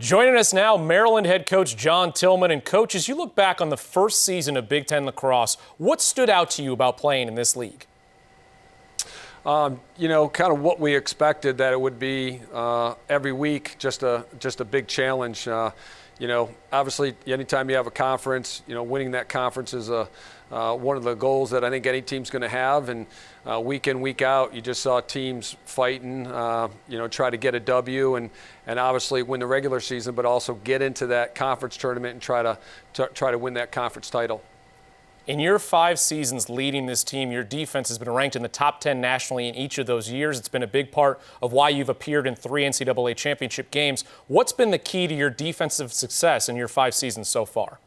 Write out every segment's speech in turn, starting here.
Joining us now, Maryland head coach John Tillman. And coach, as you look back on the first season of Big Ten lacrosse, what stood out to you about playing in this league? Kind of what we expected, that it would be every week, just a big challenge. Obviously, anytime you have a conference, winning that conference is one of the goals that I think any team's going to have. And week in, week out, you just saw teams fighting, try to get a W and obviously win the regular season, but also get into that conference tournament and try to win that conference title. In your 5 seasons leading this team, your defense has been ranked in the top 10 nationally in each of those years. It's been a big part of why you've appeared in 3 NCAA championship games. What's been the key to your defensive success in your 5 seasons so far?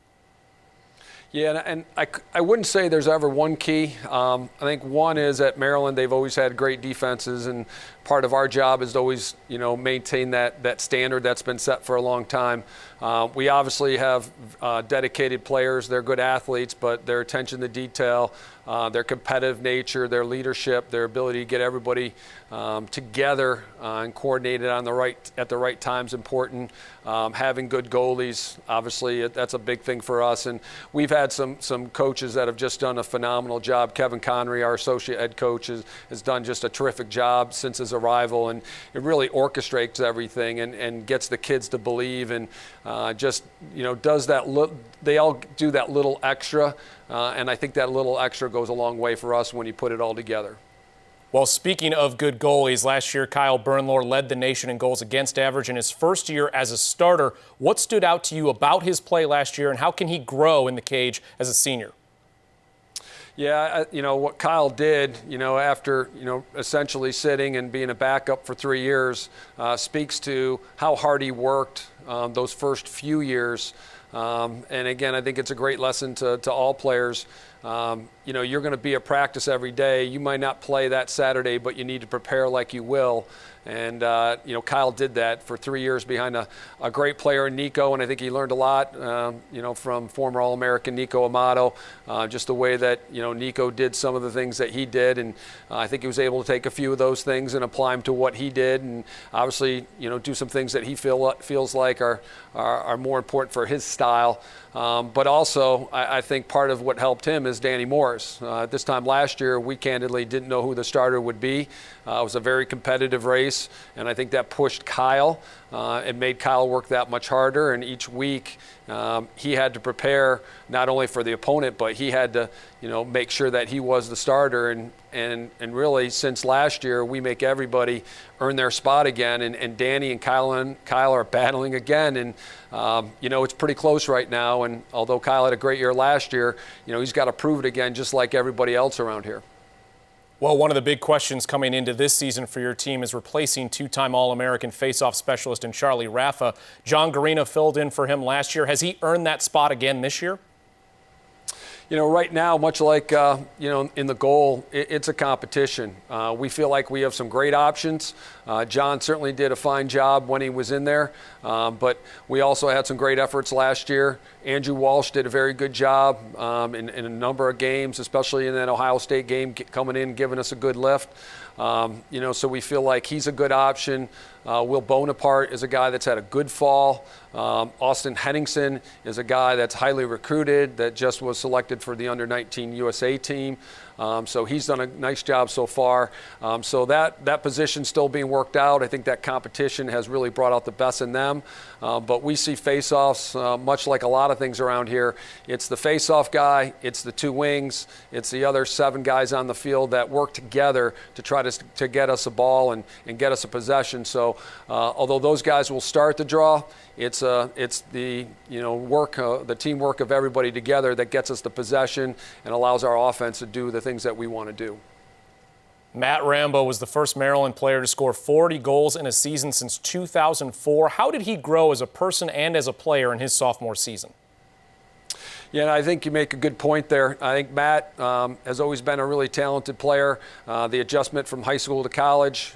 Yeah, and I wouldn't say there's ever one key. I think one is at Maryland, they've always had great defenses, and part of our job is to always, maintain that standard that's been set for a long time. We obviously have dedicated players. They're good athletes, but their attention to detail, their competitive nature, their leadership, their ability to get everybody together and coordinated at the right time is important. Having good goalies, obviously, that's a big thing for us. And we've had some coaches that have just done a phenomenal job. Kevin Connery, our associate head coach, has done just a terrific job since his arrival, and it really orchestrates everything and gets the kids to believe and does that. They all do that little extra, and I think that little extra goes a long way for us when you put it all together. Well, speaking of good goalies, last year Kyle Bernlohr led the nation in goals against average in his first year as a starter. What stood out to you about his play last year, and how can he grow in the cage as a senior? Yeah, what Kyle did, after, essentially sitting and being a backup for 3 years, speaks to how hard he worked those first few years. And again, I think it's a great lesson to all players. You're going to be at practice every day. You might not play that Saturday, but you need to prepare like you will. And, Kyle did that for 3 years behind a great player in Nico, and I think he learned a lot, from former All-American Nico Amato, just the way that, Nico did some of the things that he did. And I think he was able to take a few of those things and apply them to what he did, and obviously, do some things that he feels like are more important for his style. But also, I think part of what helped him is Danny Morris. At this time last year, we candidly didn't know who the starter would be. It was a very competitive race, and I think that pushed Kyle. It made Kyle work that much harder, and each week he had to prepare not only for the opponent, but he had to, make sure that he was the starter. And really, since last year, we make everybody earn their spot again. And Danny and Kyle are battling again. And, it's pretty close right now. And although Kyle had a great year last year, he's got to prove it again, just like everybody else around here. Well, one of the big questions coming into this season for your team is replacing 2-time All-American Faceoff specialist in Charlie Raffa. John Garina filled in for him last year. Has he earned that spot again this year? Right now, much like, in the goal, it's a competition. We feel like we have some great options. John certainly did a fine job when he was in there, but we also had some great efforts last year. Andrew Walsh did a very good job in a number of games, especially in that Ohio State game, coming in, giving us a good lift. So we feel like he's a good option. Will Bonaparte is a guy that's had a good fall. Austin Henningsen is a guy that's highly recruited, that just was selected for the under-19 USA team. So he's done a nice job so far. So that position's still being worked out. I think that competition has really brought out the best in them. But we see face-offs, much like a lot of things around here. It's the face-off guy, it's the 2 wings, it's the other 7 guys on the field that work together to try to get us a ball and get us a possession. So although those guys will start the draw, it's the work, the teamwork of everybody together that gets us the possession and allows our offense to do the things that we want to do. Matt Rambo was the first Maryland player to score 40 goals in a season since 2004. How did he grow as a person and as a player in his sophomore season? Yeah, I think you make a good point there. I think Matt has always been a really talented player. The adjustment from high school to college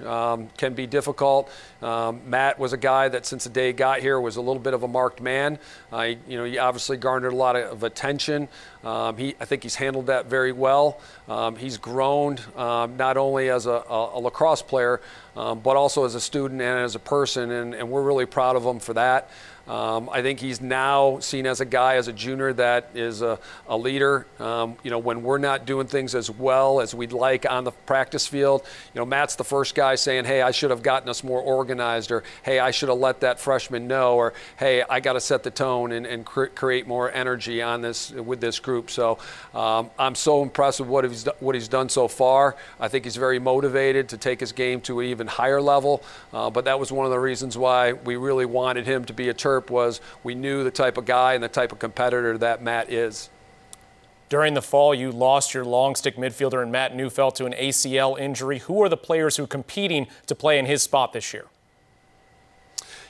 can be difficult. Matt was a guy that since the day he got here was a little bit of a marked man. He obviously garnered a lot of attention. I think he's handled that very well. He's grown not only as a lacrosse player, but also as a student and as a person, and we're really proud of him for that. I think he's now seen as a guy, as a junior, that is a leader. When we're not doing things as well as we'd like on the practice field, Matt's the first guy saying, hey, I should have gotten us more organized, or hey, I should have let that freshman know, or hey, I got to set the tone and create more energy on this with this group. So I'm so impressed with what he's done so far. I think he's very motivated to take his game to an even higher level, but that was one of the reasons why we really wanted him to be a Terp, was we knew the type of guy and the type of competitor that Matt is. During the fall, you lost your long stick midfielder in Matt Neufeld to an ACL injury. Who are the players who are competing to play in his spot this year?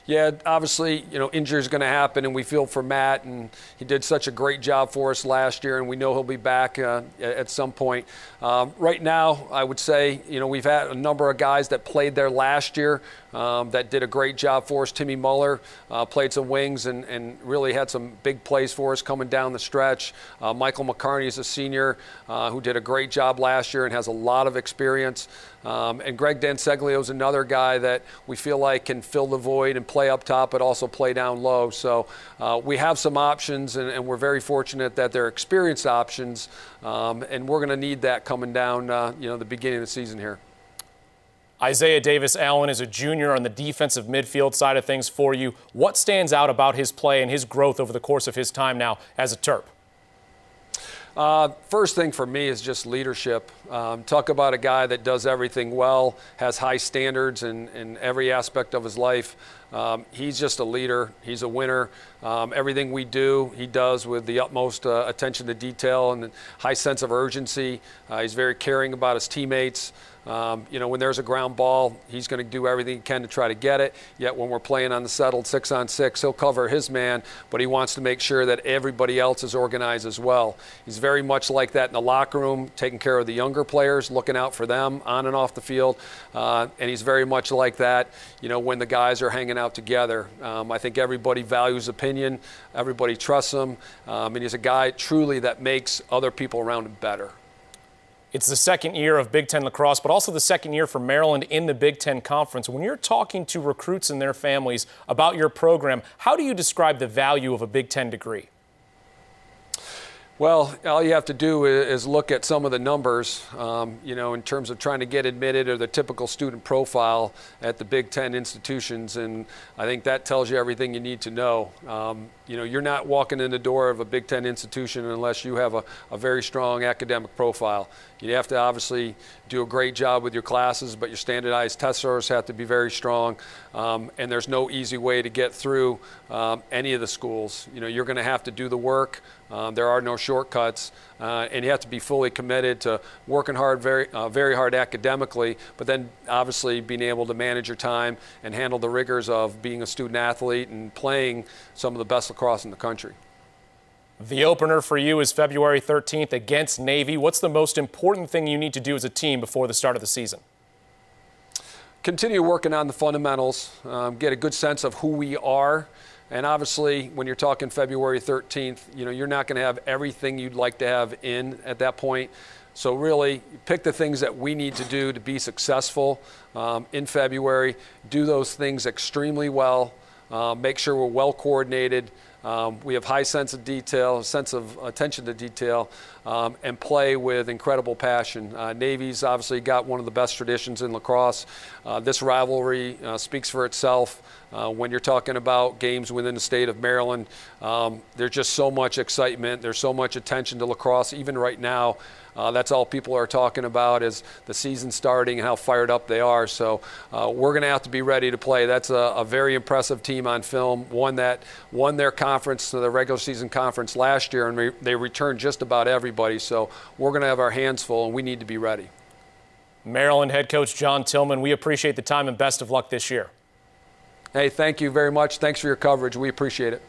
Yeah, obviously, injury is going to happen, and we feel for Matt, and he did such a great job for us last year, and we know he'll be back at some point. Right now, I would say, we've had a number of guys that played there last year that did a great job for us. Timmy Muller played some wings and really had some big plays for us coming down the stretch. Michael McCarney is a senior who did a great job last year and has a lot of experience. And Greg Danseglio is another guy that we feel like can fill the void and play up top, but also play down low. So we have some options, and we're very fortunate that they're experienced options, and we're going to need that coming down, the beginning of the season here. Isaiah Davis-Allen is a junior on the defensive midfield side of things for you. What stands out about his play and his growth over the course of his time now as a Terp? First thing for me is just leadership. Talk about a guy that does everything well, has high standards in every aspect of his life. He's just a leader. He's a winner. Everything we do, he does with the utmost attention to detail and high sense of urgency. He's very caring about his teammates. When there's a ground ball, he's going to do everything he can to try to get it. Yet when we're playing on the settled 6-on-6, he'll cover his man, but he wants to make sure that everybody else is organized as well. He's very much like that in the locker room, taking care of the younger players, looking out for them on and off the field. And he's very much like that, when the guys are hanging out together. I think everybody values opinion. Everybody trusts him. And he's a guy truly that makes other people around him better. It's the second year of Big Ten lacrosse, but also the second year for Maryland in the Big Ten Conference. When you're talking to recruits and their families about your program, how do you describe the value of a Big Ten degree? Well, all you have to do is look at some of the numbers, in terms of trying to get admitted, or the typical student profile at the Big Ten institutions, and I think that tells you everything you need to know. You're not walking in the door of a Big Ten institution unless you have a very strong academic profile. You have to obviously do a great job with your classes, but your standardized test scores have to be very strong, and there's no easy way to get through any of the schools. You're going to have to do the work. There are no shortcuts, and you have to be fully committed to working hard, very hard academically, but then obviously being able to manage your time and handle the rigors of being a student athlete and playing some of the best lacrosse in the country. The opener for you is February 13th against Navy. What's the most important thing you need to do as a team before the start of the season? Continue working on the fundamentals, get a good sense of who we are. And obviously, when you're talking February 13th, you're not going to have everything you'd like to have in at that point. So really, pick the things that we need to do to be successful in February. Do those things extremely well. Make sure we're well coordinated. We have high sense of detail, sense of attention to detail, and play with incredible passion. Navy's obviously got one of the best traditions in lacrosse. This rivalry speaks for itself. When you're talking about games within the state of Maryland, there's just so much excitement. There's so much attention to lacrosse, even right now. That's all people are talking about is the season starting and how fired up they are. So we're going to have to be ready to play. That's a very impressive team on film, one that won their conference, the regular season conference last year, and they returned just about everybody. So we're going to have our hands full, and we need to be ready. Maryland head coach John Tillman, we appreciate the time and best of luck this year. Hey, thank you very much. Thanks for your coverage. We appreciate it.